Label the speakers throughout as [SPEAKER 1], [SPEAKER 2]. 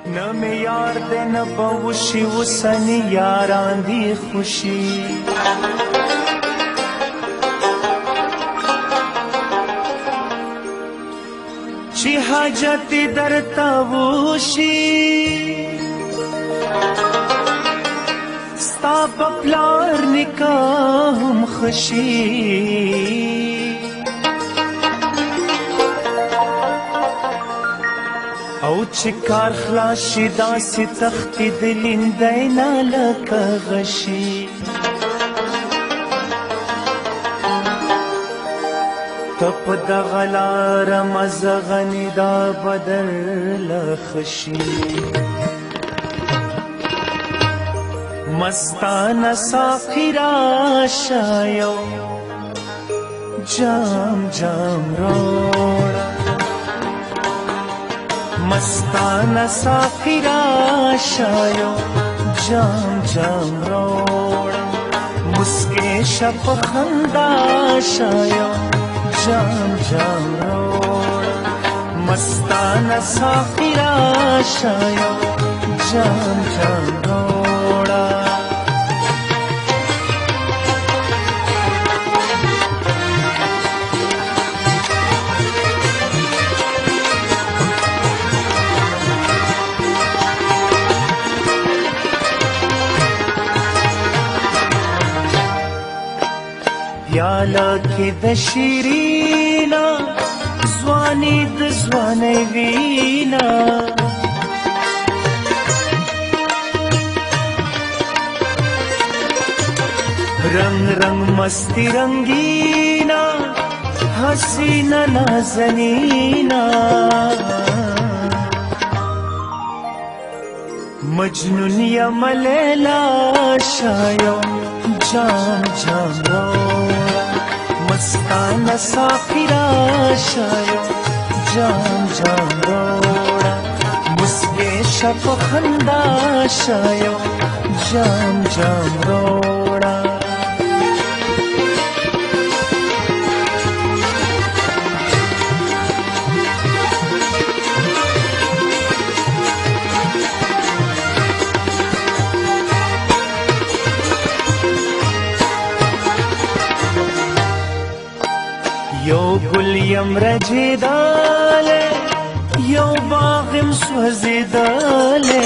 [SPEAKER 1] न में यार दे न बवुशी वसनी यारां दी खुशी ची हाजती दरता वुशी स्ता पपलार निकाहम खुशी او چې کار خلاص شي داسې تختې دلیندی نه لکه غشي ته په دغه لاره مزه غني دا بدرله خشي مستانه ساقي راشه یو جام جام راوړه مستانه ساقي راشه یو جام جام راوړه مسکې شه په خندا شه یو جام جام راوړه مستانه ساقي راشه یو جام جام راوړه پیاله کې د شیرینا ځواني د ځوانۍ وینا رنگ رنگ مستی رنگینا حسینه نازنینا مجنون یم لیلا شایو جام جام راوړه مستانه ساقي راشه یو جام جام راوړه مسکې شه په خندا شه یو جام جام راوړه یو گل یم رجیداله یو باغ یم سوځیداله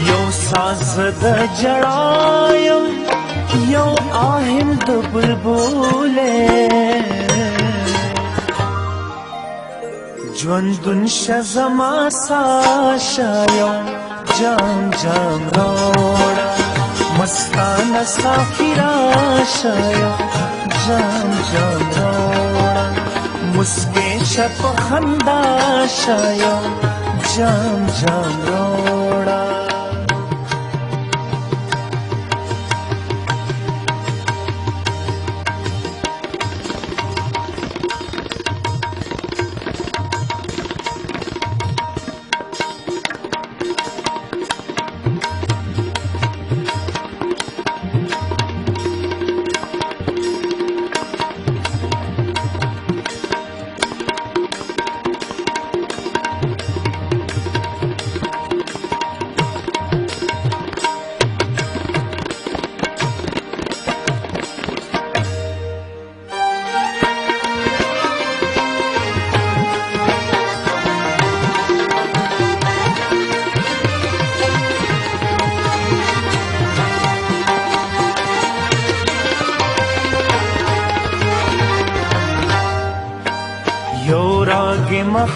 [SPEAKER 1] یو ساز د جړا یم یو آهم د بلبله ژوندون شه زما ساشه یو جام جام راوړه مستانه ساقي راشه یو جام جام راوړه مسکې شه په خندا شه یو جام جام راوړه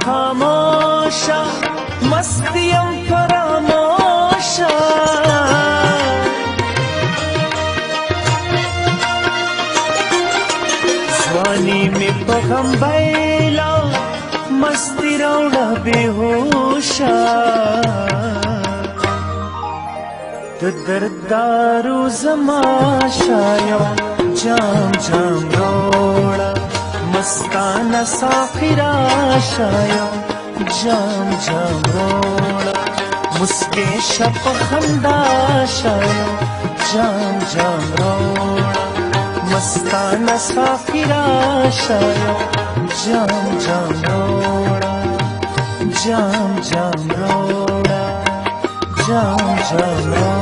[SPEAKER 1] خاموشا مستیم فراموشا ځواني مې په غم بیلا مستی راوړه بېهوشه د درددارو زما شایو جام جام راوړه مستانه ساقي راشه یو جام جام راوړه مسکې شه په خندا شه یو جام جام راوړه मस्ताना साफिरा शाया जाम जाम रोड़ा जाम जाम रोड़ा जाम जाम रोड़ा